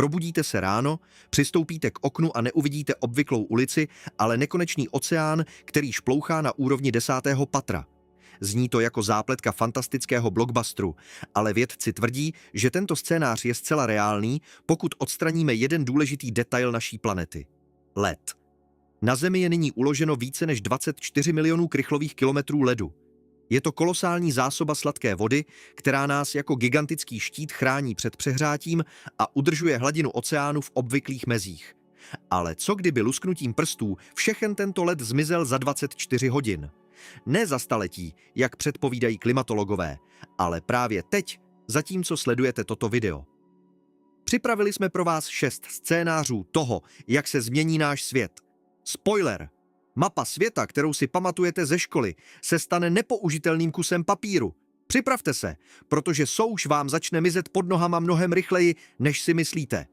Probudíte se ráno, přistoupíte k oknu a neuvidíte obvyklou ulici, ale nekonečný oceán, který šplouchá na úrovni 10. patra. Zní to jako zápletka fantastického blockbusteru, ale vědci tvrdí, že tento scénář je zcela reálný, pokud odstraníme jeden důležitý detail naší planety. Led. Na Zemi je nyní uloženo více než 24 milionů krychlových kilometrů ledu. Je to kolosální zásoba sladké vody, která nás jako gigantický štít chrání před přehrátím a udržuje hladinu oceánu v obvyklých mezích. Ale co kdyby lusknutím prstů všechen tento led zmizel za 24 hodin? Ne za staletí, jak předpovídají klimatologové, ale právě teď, zatímco sledujete toto video. Připravili jsme pro vás 6 scénářů toho, jak se změní náš svět. Spoiler! Mapa světa, kterou si pamatujete ze školy, se stane nepoužitelným kusem papíru. Připravte se, protože souš vám začne mizet pod nohama mnohem rychleji, než si myslíte.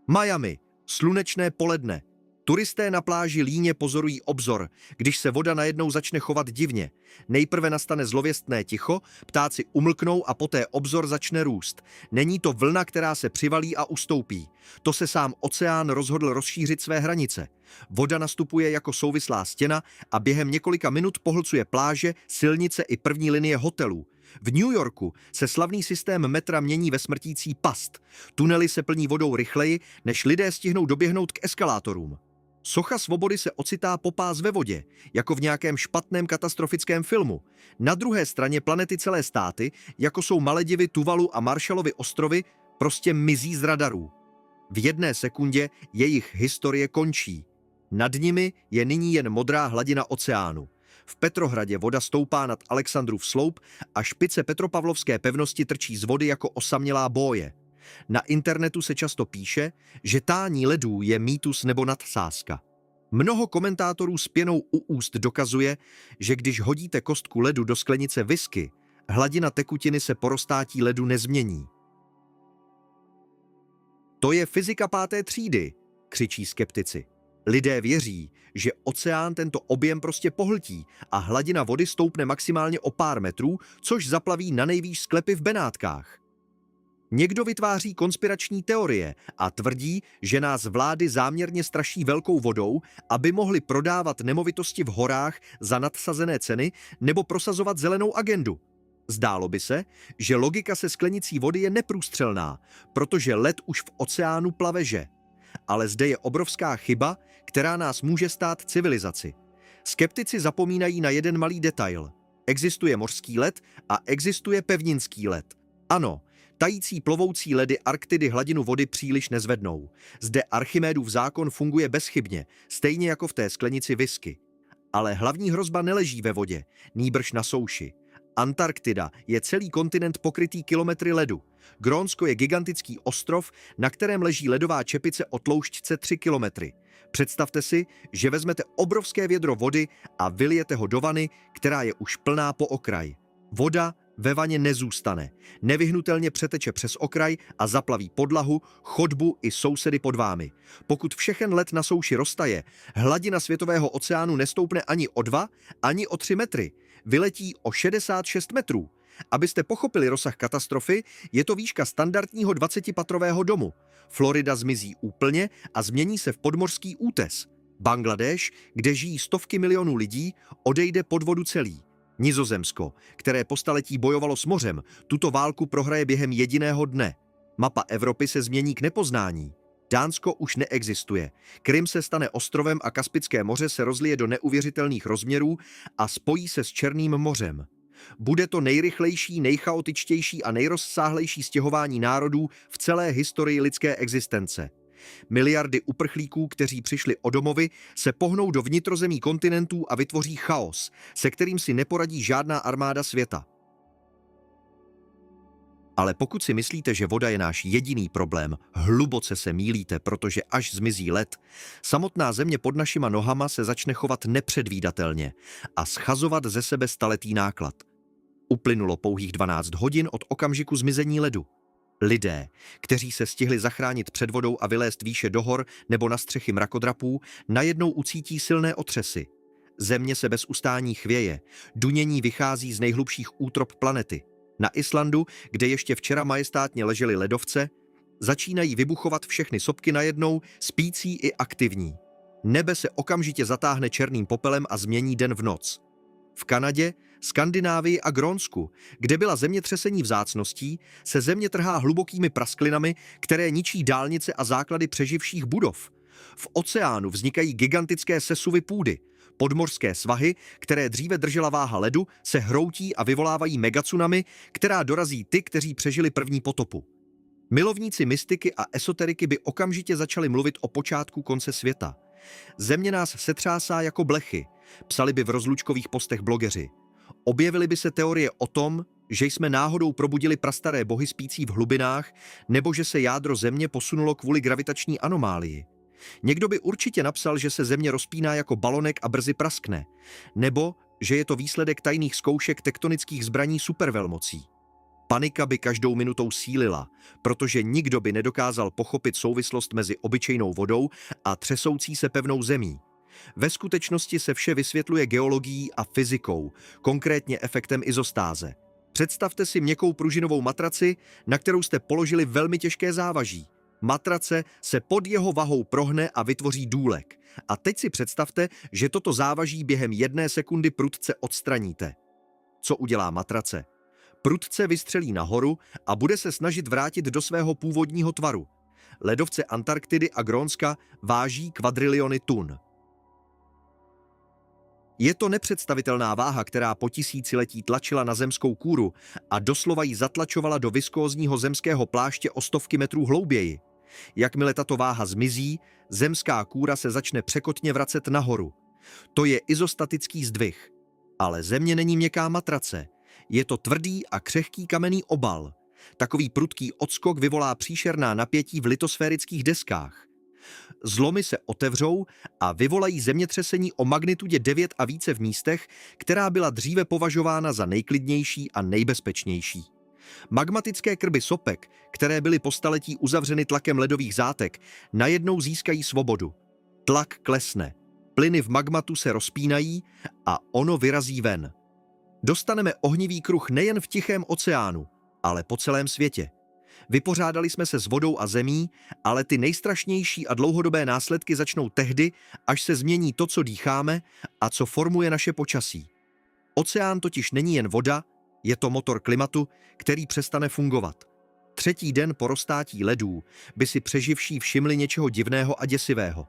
Miami, slunečné poledne. Turisté na pláži líně pozorují obzor, když se voda najednou začne chovat divně. Nejprve nastane zlověstné ticho, ptáci umlknou a poté obzor začne růst. Není to vlna, která se přivalí a ustoupí. To se sám oceán rozhodl rozšířit své hranice. Voda nastupuje jako souvislá stěna a během několika minut pohlcuje pláže, silnice i první linie hotelů. V New Yorku se slavný systém metra mění ve smrtící past. Tunely se plní vodou rychleji, než lidé stihnou doběhnout k eskalátorům. Socha svobody se ocitá po pás ve vodě, jako v nějakém špatném katastrofickém filmu. Na druhé straně planety celé státy, jako jsou Maledivy, Tuvalu a Marshallovy ostrovy, prostě mizí z radarů. V jedné sekundě jejich historie končí. Nad nimi je nyní jen modrá hladina oceánu. V Petrohradě voda stoupá nad Alexandrův sloup a špice Petropavlovské pevnosti trčí z vody jako osamělá bóje. Na internetu se často píše, že tání ledů je mýtus nebo nadsázka. Mnoho komentátorů s pěnou u úst dokazuje, že když hodíte kostku ledu do sklenice whisky, hladina tekutiny se po roztátí ledu nezmění. To je fyzika 5. třídy, křičí skeptici. Lidé věří, že oceán tento objem prostě pohltí a hladina vody stoupne maximálně o pár metrů, což zaplaví nanejvýš sklepy v Benátkách. Někdo vytváří konspirační teorie a tvrdí, že nás vlády záměrně straší velkou vodou, aby mohli prodávat nemovitosti v horách za nadsazené ceny nebo prosazovat zelenou agendu. Zdálo by se, že logika se sklenicí vody je neprůstřelná, protože led už v oceánu plaveže. Ale zde je obrovská chyba, která nás může stát civilizaci. Skeptici zapomínají na jeden malý detail. Existuje mořský led a existuje pevninský led. Ano, tající plovoucí ledy Arktidy hladinu vody příliš nezvednou. Zde Archimédův zákon funguje bezchybně, stejně jako v té sklenici whisky. Ale hlavní hrozba neleží ve vodě, nýbrž na souši. Antarktida je celý kontinent pokrytý kilometry ledu. Grónsko je gigantický ostrov, na kterém leží ledová čepice o tloušťce 3 kilometry. Představte si, že vezmete obrovské vědro vody a vylijete ho do vany, která je už plná po okraj. Voda ve vaně nezůstane. Nevyhnutelně přeteče přes okraj a zaplaví podlahu, chodbu i sousedy pod vámi. Pokud všechen led na souši roztaje, hladina světového oceánu nestoupne ani o 2, ani o 3 metry. Vyletí o 66 metrů. Abyste pochopili rozsah katastrofy, je to výška standardního 20patrového domu. Florida zmizí úplně a změní se v podmořský útes. Bangladéš, kde žijí stovky milionů lidí, odejde pod vodu celý. Nizozemsko, které po staletí bojovalo s mořem, tuto válku prohraje během jediného dne. Mapa Evropy se změní k nepoznání. Dánsko už neexistuje. Krym se stane ostrovem a Kaspické moře se rozlije do neuvěřitelných rozměrů a spojí se s Černým mořem. Bude to nejrychlejší, nejchaotičtější a nejrozsáhlejší stěhování národů v celé historii lidské existence. Miliardy uprchlíků, kteří přišli o domovy, se pohnou do vnitrozemí kontinentů a vytvoří chaos, se kterým si neporadí žádná armáda světa. Ale pokud si myslíte, že voda je náš jediný problém, hluboce se mýlíte, protože až zmizí led, samotná země pod našima nohama se začne chovat nepředvídatelně a schazovat ze sebe staletý náklad. Uplynulo pouhých 12 hodin od okamžiku zmizení ledu. Lidé, kteří se stihli zachránit před vodou a vylézt výše do hor nebo na střechy mrakodrapů, najednou ucítí silné otřesy. Země se bez ustání chvěje, dunění vychází z nejhlubších útrop planety. Na Islandu, kde ještě včera majestátně ležely ledovce, Začínají vybuchovat všechny sopky najednou, spící i aktivní. Nebe se okamžitě zatáhne černým popelem a změní den v noc. V Kanadě, Skandinávii a Grónsku, kde byla zemětřesení vzácností, se země trhá hlubokými prasklinami, které ničí dálnice a základy přeživších budov. V oceánu vznikají gigantické sesuvy půdy. Podmořské svahy, které dříve držela váha ledu, se hroutí a vyvolávají megatsunami, která dorazí ty, kteří přežili první potopu. Milovníci mystiky a esoteriky by okamžitě začali mluvit o počátku konce světa. Země nás setřásá jako blechy, psali by v rozlučkových postech blogeři. Objevily by se teorie o tom, že jsme náhodou probudili prastaré bohy spící v hlubinách, nebo že se jádro země posunulo kvůli gravitační anomálii. Někdo by určitě napsal, že se země rozpíná jako balonek a brzy praskne, nebo že je to výsledek tajných zkoušek tektonických zbraní supervelmocí. Panika by každou minutou sílila, protože nikdo by nedokázal pochopit souvislost mezi obyčejnou vodou a třesoucí se pevnou zemí. Ve skutečnosti se vše vysvětluje geologií a fyzikou, konkrétně efektem izostáze. Představte si měkkou pružinovou matraci, na kterou jste položili velmi těžké závaží. Matrace se pod jeho vahou prohne a vytvoří důlek. A teď si představte, že toto závaží během 1 sekundy prudce odstraníte. Co udělá matrace? Prudce vystřelí nahoru a bude se snažit vrátit do svého původního tvaru. Ledovce Antarktidy a Grónska váží kvadriliony tun. Je to nepředstavitelná váha, která po tisíciletí tlačila na zemskou kůru a doslova ji zatlačovala do viskózního zemského pláště o stovky metrů hlouběji. Jakmile tato váha zmizí, zemská kůra se začne překotně vracet nahoru. To je izostatický zdvih. Ale země není měkká matrace. Je to tvrdý a křehký kamenný obal. Takový prudký odskok vyvolá příšerná napětí v litosférických deskách. Zlomy se otevřou a vyvolají zemětřesení o magnitudě 9 a více v místech, která byla dříve považována za nejklidnější a nejbezpečnější. Magmatické krby sopek, které byly po staletí uzavřeny tlakem ledových zátek, najednou získají svobodu. Tlak klesne, plyny v magmatu se rozpínají a ono vyrazí ven. Dostaneme ohnivý kruh nejen v Tichém oceánu, ale po celém světě. Vypořádali jsme se s vodou a zemí, ale ty nejstrašnější a dlouhodobé následky začnou tehdy, až se změní to, co dýcháme a co formuje naše počasí. Oceán totiž není jen voda, je to motor klimatu, který přestane fungovat. 3. den po roztátí ledů by si přeživší všimli něčeho divného a děsivého.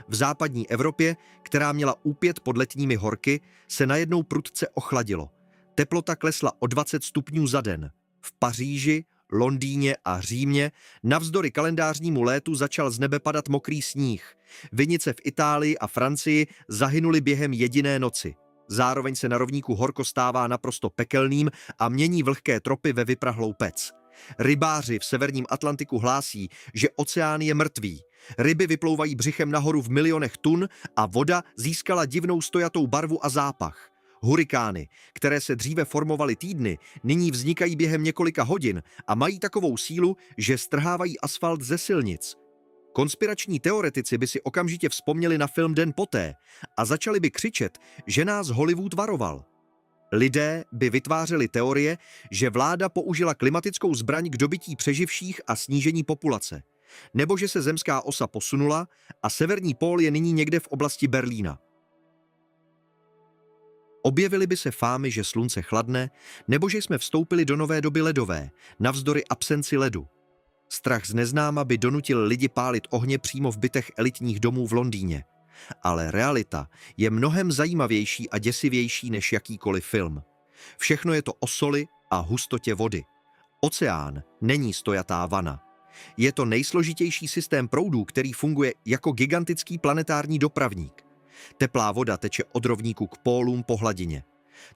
V západní Evropě, která měla úpět pod letními horky, se najednou prudce ochladilo. Teplota klesla o 20 stupňů za den. V Paříži, Londýně a Římě navzdory kalendářnímu létu začal z nebe padat mokrý sníh. Vinice v Itálii a Francii zahynuly během jediné noci. Zároveň se na rovníku horko stává naprosto pekelným a mění vlhké tropy ve vyprahlou pec. Rybáři v severním Atlantiku hlásí, že oceán je mrtvý. Ryby vyplouvají břichem nahoru v milionech tun a voda získala divnou stojatou barvu a zápach. Hurikány, které se dříve formovaly týdny, nyní vznikají během několika hodin a mají takovou sílu, že strhávají asfalt ze silnic. Konspirační teoretici by si okamžitě vzpomněli na film Den poté a začali by křičet, že nás Hollywood varoval. Lidé by vytvářeli teorie, že vláda použila klimatickou zbraň k dobytí přeživších a snížení populace, nebo že se zemská osa posunula a severní pól je nyní někde v oblasti Berlína. Objevily by se fámy, že slunce chladne, nebo že jsme vstoupili do nové doby ledové, navzdory absenci ledu. Strach z neznáma by donutil lidi pálit ohně přímo v bytech elitních domů v Londýně. Ale realita je mnohem zajímavější a děsivější než jakýkoliv film. Všechno je to o soli a hustotě vody. Oceán není stojatá vana. Je to nejsložitější systém proudů, který funguje jako gigantický planetární dopravník. Teplá voda teče od rovníku k pólům po hladině.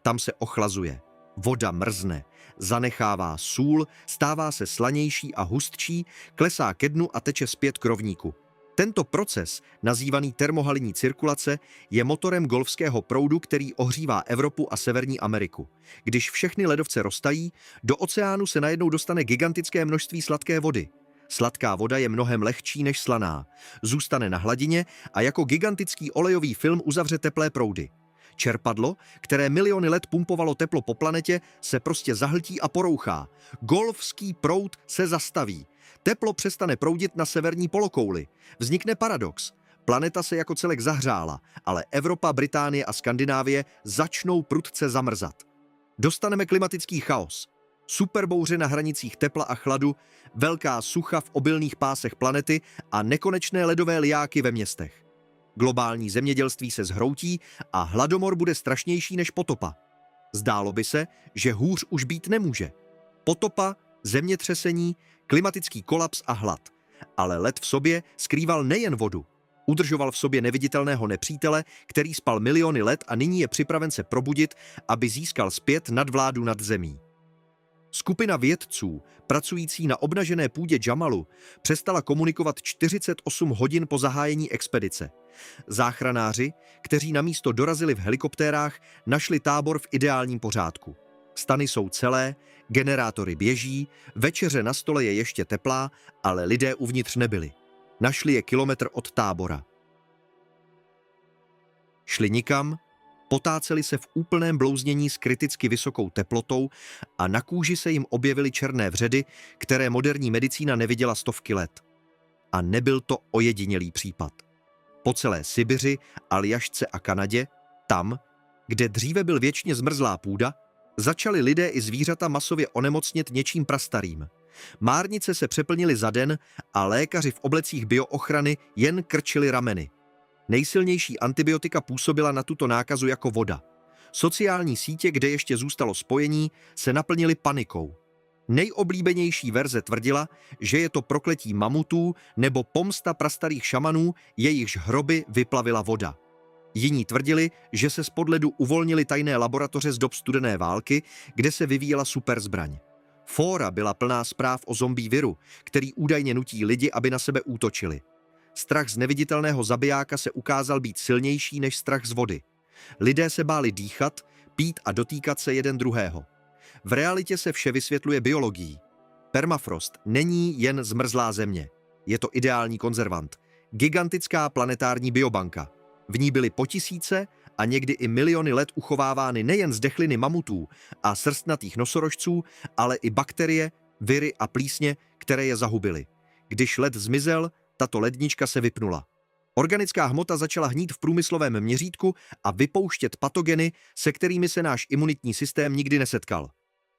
Tam se ochlazuje. Voda mrzne, zanechává sůl, stává se slanější a hustší, klesá ke dnu a teče zpět k rovníku. Tento proces, nazývaný termohalinní cirkulace, je motorem golfského proudu, který ohřívá Evropu a Severní Ameriku. Když všechny ledovce roztají, do oceánu se najednou dostane gigantické množství sladké vody. Sladká voda je mnohem lehčí než slaná. Zůstane na hladině a jako gigantický olejový film uzavře teplé proudy. Čerpadlo, které miliony let pumpovalo teplo po planetě, se prostě zahltí a porouchá. Golfský proud se zastaví. Teplo přestane proudit na severní polokouli. Vznikne paradox. Planeta se jako celek zahřála, ale Evropa, Británie a Skandinávie začnou prudce zamrzat. Dostaneme klimatický chaos. Superbouře na hranicích tepla a chladu, velká sucha v obilných pásech planety a nekonečné ledové liáky ve městech. Globální zemědělství se zhroutí a hladomor bude strašnější než potopa. Zdálo by se, že hůř už být nemůže. Potopa, zemětřesení, klimatický kolaps a hlad. Ale led v sobě skrýval nejen vodu. Udržoval v sobě neviditelného nepřítele, který spal miliony let a nyní je připraven se probudit, aby získal zpět nadvládu nad zemí. Skupina vědců, pracující na obnažené půdě Jamalu, přestala komunikovat 48 hodin po zahájení expedice. Záchranáři, kteří na místo dorazili v helikoptérách, našli tábor v ideálním pořádku. Stany jsou celé, generátory běží, večeře na stole je ještě teplá, ale lidé uvnitř nebyli. Našli je kilometr od tábora. Šli nikam, potáceli se v úplném blouznění s kriticky vysokou teplotou a na kůži se jim objevily černé vředy, které moderní medicína neviděla stovky let. A nebyl to ojedinělý případ. Po celé Sibiři, Aljašce a Kanadě, tam, kde dříve byl věčně zmrzlá půda, začali lidé i zvířata masově onemocnět něčím prastarým. Márnice se přeplnily za den a lékaři v oblecích bioochrany jen krčili rameny. Nejsilnější antibiotika působila na tuto nákazu jako voda. Sociální sítě, kde ještě zůstalo spojení, se naplnily panikou. Nejoblíbenější verze tvrdila, že je to prokletí mamutů nebo pomsta prastarých šamanů, jejichž hroby vyplavila voda. Jiní tvrdili, že se spod ledu uvolnily tajné laboratoře z dob studené války, kde se vyvíjela superzbraň. Fóra byla plná zpráv o zombie viru, který údajně nutí lidi, aby na sebe útočili. Strach z neviditelného zabijáka se ukázal být silnější než strach z vody. Lidé se báli dýchat, pít a dotýkat se jeden druhého. V realitě se vše vysvětluje biologií. Permafrost není jen zmrzlá země. Je to ideální konzervant. Gigantická planetární biobanka. V ní byly po tisíce a někdy i miliony let uchovávány nejen zdechliny mamutů a srstnatých nosorožců, ale i bakterie, viry a plísně, které je zahubily. Když led zmizel, tato lednička se vypnula. Organická hmota začala hnít v průmyslovém měřítku a vypouštět patogeny, se kterými se náš imunitní systém nikdy nesetkal.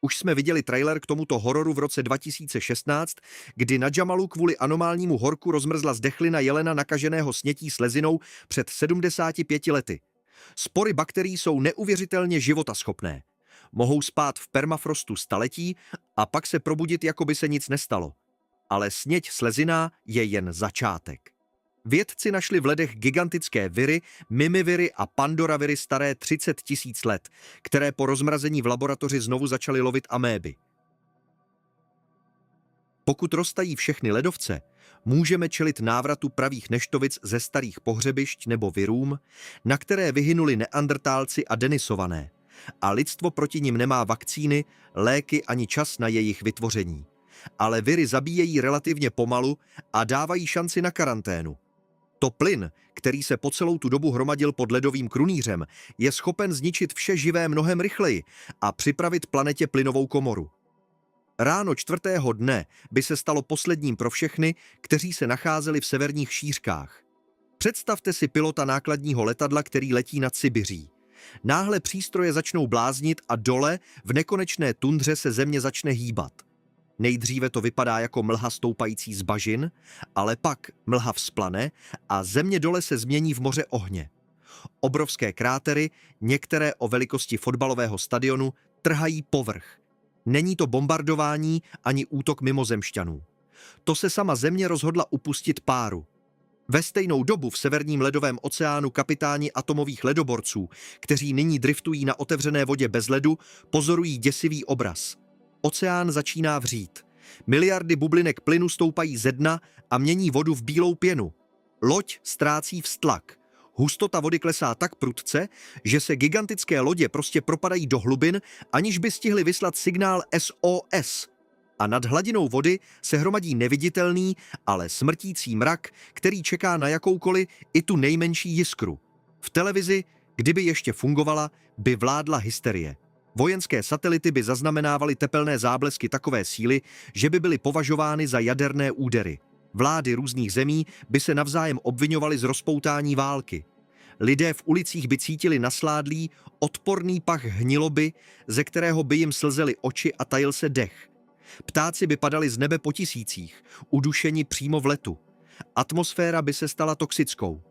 Už jsme viděli trailer k tomuto hororu v roce 2016, kdy na Jamalu kvůli anomálnímu horku rozmrzla zdechlina jelena nakaženého snětí slezinou před 75 lety. Spory bakterií jsou neuvěřitelně životaschopné. Mohou spát v permafrostu staletí a pak se probudit, jako by se nic nestalo. Ale sněť sleziná je jen začátek. Vědci našli v ledech gigantické viry, mimiviry a pandoraviry staré 30 000 let, které po rozmrazení v laboratoři znovu začaly lovit améby. Pokud roztají všechny ledovce, můžeme čelit návratu pravých neštovic ze starých pohřebišť nebo virům, na které vyhynuli neandrtálci a denisované, a lidstvo proti nim nemá vakcíny, léky ani čas na jejich vytvoření. Ale viry zabíjejí relativně pomalu a dávají šanci na karanténu. To plyn, který se po celou tu dobu hromadil pod ledovým krunýřem, je schopen zničit vše živé mnohem rychleji a připravit planetě plynovou komoru. Ráno 4. dne by se stalo posledním pro všechny, kteří se nacházeli v severních šířkách. Představte si pilota nákladního letadla, který letí nad Sibiří. Náhle přístroje začnou bláznit a dole, v nekonečné tundře, se země začne hýbat. Nejdříve to vypadá jako mlha stoupající z bažin, ale pak mlha vzplane a země dole se změní v moře ohně. Obrovské krátery, některé o velikosti fotbalového stadionu, trhají povrch. Není to bombardování ani útok mimozemšťanů. To se sama země rozhodla upustit páru. Ve stejnou dobu v severním ledovém oceánu kapitáni atomových ledoborců, kteří nyní driftují na otevřené vodě bez ledu, pozorují děsivý obraz. Oceán začíná vřít. Miliardy bublinek plynu stoupají ze dna a mění vodu v bílou pěnu. Loď ztrácí vztlak. Hustota vody klesá tak prudce, že se gigantické lodě prostě propadají do hlubin, aniž by stihly vyslat signál SOS. A nad hladinou vody se hromadí neviditelný, ale smrtící mrak, který čeká na jakoukoliv, i tu nejmenší jiskru. V televizi, kdyby ještě fungovala, by vládla hysterie. Vojenské satelity by zaznamenávaly tepelné záblesky takové síly, že by byly považovány za jaderné údery. Vlády různých zemí by se navzájem obvinovaly z rozpoutání války. Lidé v ulicích by cítili nasládlý, odporný pach hniloby, ze kterého by jim slzely oči a tajil se dech. Ptáci by padali z nebe po tisících, udušeni přímo v letu. Atmosféra by se stala toxickou.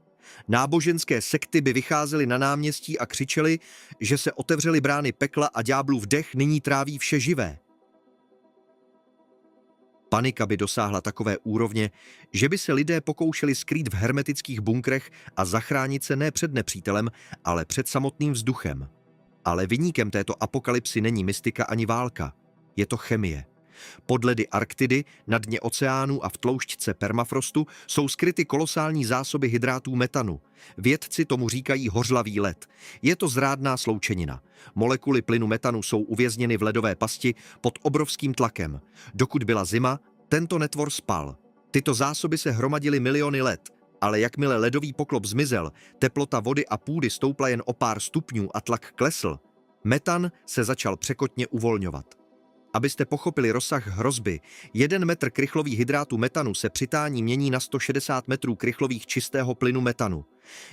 Náboženské sekty by vycházely na náměstí a křičely, že se otevřely brány pekla a ďáblův dech nyní tráví vše živé. Panika by dosáhla takové úrovně, že by se lidé pokoušeli skrýt v hermetických bunkrech a zachránit se ne před nepřítelem, ale před samotným vzduchem. Ale viníkem této apokalypsy není mystika ani válka. Je to chemie. Pod ledy Arktidy, na dně oceánů a v tloušťce permafrostu jsou skryty kolosální zásoby hydrátů metanu. Vědci tomu říkají hořlavý led. Je to zrádná sloučenina. Molekuly plynu metanu jsou uvězněny v ledové pasti pod obrovským tlakem. Dokud byla zima, tento netvor spal. Tyto zásoby se hromadily miliony let, ale jakmile ledový poklop zmizel, teplota vody a půdy stoupla jen o pár stupňů a tlak klesl, metan se začal překotně uvolňovat. Abyste pochopili rozsah hrozby, 1 metr krychlových hydrátů metanu se při tání mění na 160 metrů krychlových čistého plynu metanu.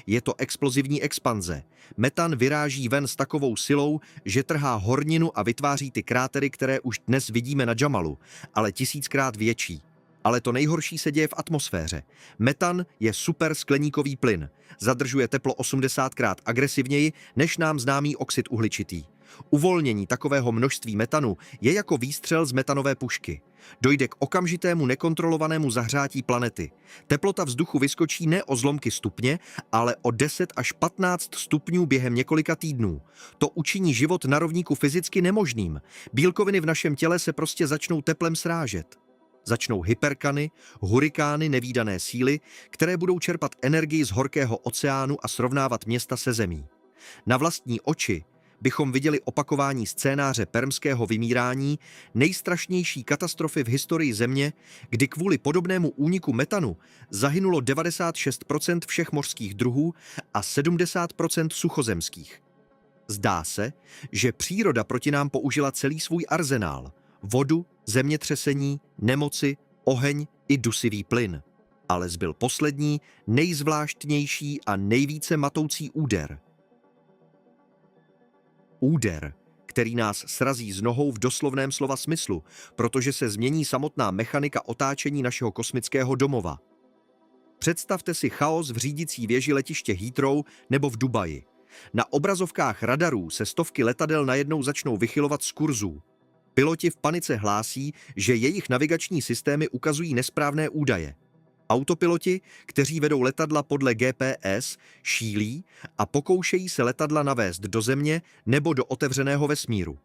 Je to explozivní expanze. Metan vyráží ven s takovou silou, že trhá horninu a vytváří ty krátery, které už dnes vidíme na Jamalu, ale 1000krát větší. Ale to nejhorší se děje v atmosféře. Metan je super skleníkový plyn. Zadržuje teplo 80krát agresivněji než nám známý oxid uhličitý. Uvolnění takového množství metanu je jako výstřel z metanové pušky. Dojde k okamžitému nekontrolovanému zahřátí planety. Teplota vzduchu vyskočí ne o zlomky stupně, ale o 10 až 15 stupňů během několika týdnů. To učiní život na rovníku fyzicky nemožným. Bílkoviny v našem těle se prostě začnou teplem srážet. Začnou hyperkany, hurikány nevídané síly, které budou čerpat energii z horkého oceánu a srovnávat města se zemí. Na vlastní oči bychom viděli opakování scénáře permského vymírání, nejstrašnější katastrofy v historii Země, kdy kvůli podobnému úniku metanu zahynulo 96% všech mořských druhů a 70% suchozemských. Zdá se, že příroda proti nám použila celý svůj arzenál. Vodu, zemětřesení, nemoci, oheň i dusivý plyn. Ale zbyl poslední, nejzvláštnější a nejvíce matoucí úder. Úder, který nás srazí z nohou v doslovném slova smyslu, protože se změní samotná mechanika otáčení našeho kosmického domova. Představte si chaos v řídicí věži letiště Heathrow nebo v Dubaji. Na obrazovkách radarů se stovky letadel najednou začnou vychylovat z kurzů. Piloti v panice hlásí, že jejich navigační systémy ukazují nesprávné údaje. Autopiloti, kteří vedou letadla podle GPS, šílí a pokoušejí se letadla navést do země nebo do otevřeného vesmíru.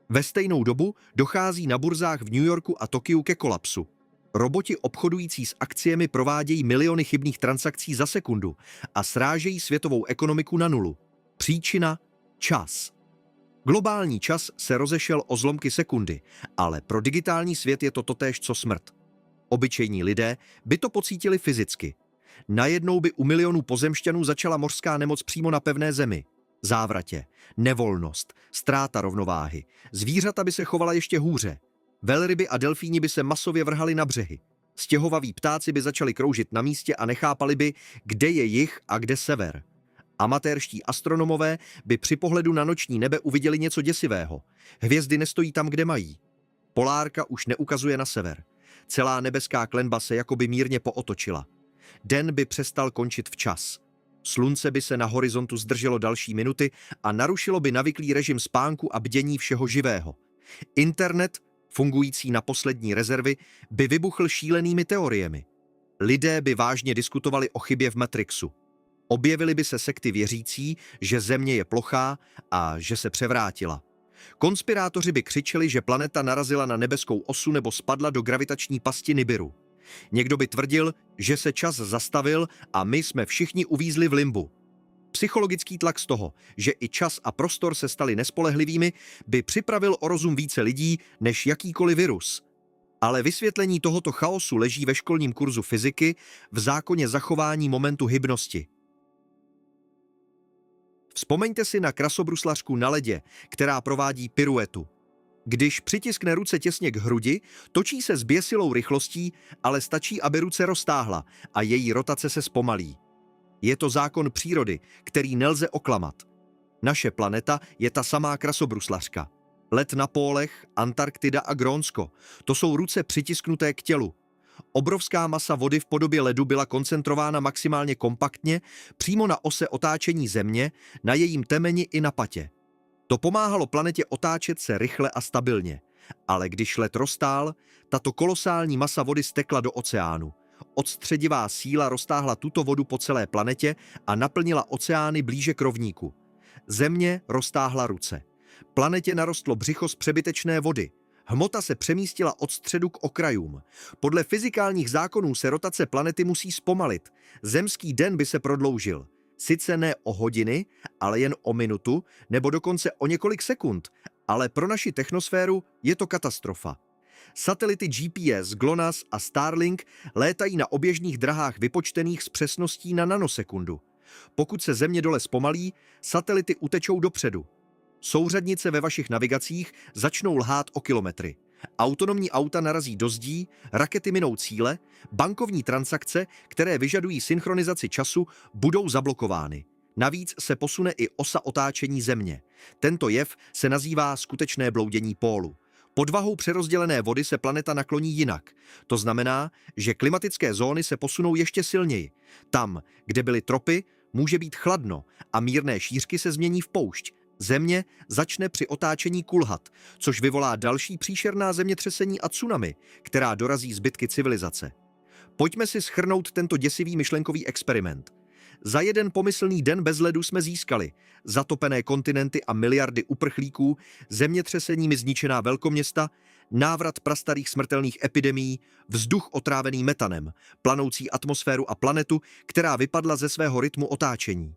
Ve stejnou dobu dochází na burzách v New Yorku a Tokiu ke kolapsu. Roboti obchodující s akciemi provádějí miliony chybných transakcí za sekundu a srážejí světovou ekonomiku na nulu. Příčina – čas. Globální čas se rozešel o zlomky sekundy, ale pro digitální svět je to totéž co smrt. Obyčejní lidé by to pocítili fyzicky. Najednou by u milionů pozemšťanů začala mořská nemoc přímo na pevné zemi. Závratě, nevolnost, ztráta rovnováhy. Zvířata by se chovala ještě hůře. Velryby a delfíni by se masově vrhali na břehy. Stěhovaví ptáci by začali kroužit na místě a nechápali by, kde je jih a kde sever. Amatérští astronomové by při pohledu na noční nebe uviděli něco děsivého. Hvězdy nestojí tam, kde mají. Polárka už neukazuje na sever. Celá nebeská klenba se jakoby mírně pootočila. Den by přestal končit včas. Slunce by se na horizontu zdrželo další minuty a narušilo by navyklý režim spánku a bdění všeho živého. Internet, fungující na poslední rezervy, by vybuchl šílenými teoriemi. Lidé by vážně diskutovali o chybě v Matrixu. Objevily by se sekty věřící, že Země je plochá a že se převrátila. Konspirátoři by křičeli, že planeta narazila na nebeskou osu nebo spadla do gravitační pasti Nibiru. Někdo by tvrdil, že se čas zastavil a my jsme všichni uvízli v limbu. Psychologický tlak z toho, že i čas a prostor se staly nespolehlivými, by připravil o rozum více lidí než jakýkoliv virus. Ale vysvětlení tohoto chaosu leží ve školním kurzu fyziky v zákoně zachování momentu hybnosti. Vzpomeňte si na krasobruslařku na ledě, která provádí piruetu. Když přitiskne ruce těsně k hrudi, točí se s běsilou rychlostí, ale stačí, aby ruce roztáhla a její rotace se zpomalí. Je to zákon přírody, který nelze oklamat. Naše planeta je ta samá krasobruslařka. Led na pólech, Antarktida a Grónsko, to jsou ruce přitisknuté k tělu. Obrovská masa vody v podobě ledu byla koncentrována maximálně kompaktně přímo na ose otáčení Země, na jejím temeni i na patě. To pomáhalo planetě otáčet se rychle a stabilně. Ale když led roztál, tato kolosální masa vody stekla do oceánu. Odstředivá síla roztáhla tuto vodu po celé planetě a naplnila oceány blíže k rovníku. Země roztáhla ruce. Planetě narostlo břicho z přebytečné vody. Hmota se přemístila od středu k okrajům. Podle fyzikálních zákonů se rotace planety musí zpomalit. Zemský den by se prodloužil. Sice ne o hodiny, ale jen o minutu, nebo dokonce o několik sekund, ale pro naši technosféru je to katastrofa. Satelity GPS, GLONASS a Starlink létají na oběžných drahách vypočtených s přesností na nanosekundu. Pokud se Země dole zpomalí, satelity utečou dopředu. Souřadnice ve vašich navigacích začnou lhát o kilometry. Autonomní auta narazí do zdí, rakety minou cíle, bankovní transakce, které vyžadují synchronizaci času, budou zablokovány. Navíc se posune i osa otáčení Země. Tento jev se nazývá skutečné bloudění pólu. Pod vahou přerozdělené vody se planeta nakloní jinak. To znamená, že klimatické zóny se posunou ještě silněji. Tam, kde byly tropy, může být chladno a mírné šířky se změní v poušť. Země začne při otáčení kulhat, což vyvolá další příšerná zemětřesení a tsunami, která dorazí zbytky civilizace. Pojďme si shrnout tento děsivý myšlenkový experiment. Za jeden pomyslný den bez ledu jsme získali zatopené kontinenty a miliardy uprchlíků, zemětřeseními zničená velkoměsta, návrat prastarých smrtelných epidemií, vzduch otrávený metanem, planoucí atmosféru a planetu, která vypadla ze svého rytmu otáčení.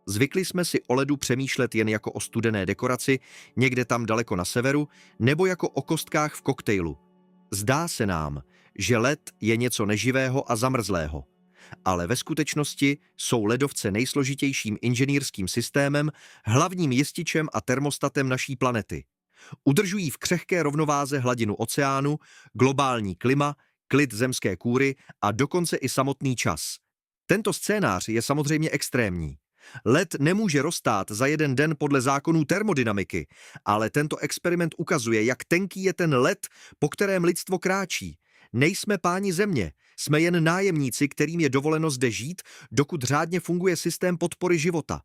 Zvykli jsme si o ledu přemýšlet jen jako o studené dekoraci, někde tam daleko na severu, nebo jako o kostkách v koktejlu. Zdá se nám, že led je něco neživého a zamrzlého. Ale ve skutečnosti jsou ledovce nejsložitějším inženýrským systémem, hlavním jističem a termostatem naší planety. Udržují v křehké rovnováze hladinu oceánu, globální klima, klid zemské kůry a dokonce i samotný čas. Tento scénář je samozřejmě extrémní. Led nemůže roztát za jeden den podle zákonů termodynamiky, ale tento experiment ukazuje, jak tenký je ten led, po kterém lidstvo kráčí. Nejsme páni Země, jsme jen nájemníci, kterým je dovoleno zde žít, dokud řádně funguje systém podpory života.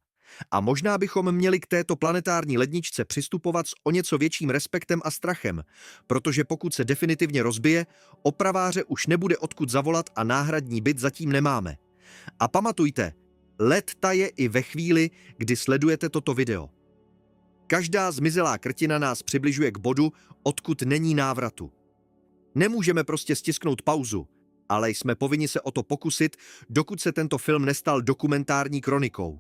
A možná bychom měli k této planetární ledničce přistupovat s o něco větším respektem a strachem, protože pokud se definitivně rozbije, opraváře už nebude odkud zavolat a náhradní byt zatím nemáme. A pamatujte, led taje i ve chvíli, kdy sledujete toto video. Každá zmizelá krtina nás přibližuje k bodu, odkud není návratu. Nemůžeme prostě stisknout pauzu, ale jsme povinni se o to pokusit, dokud se tento film nestal dokumentární kronikou.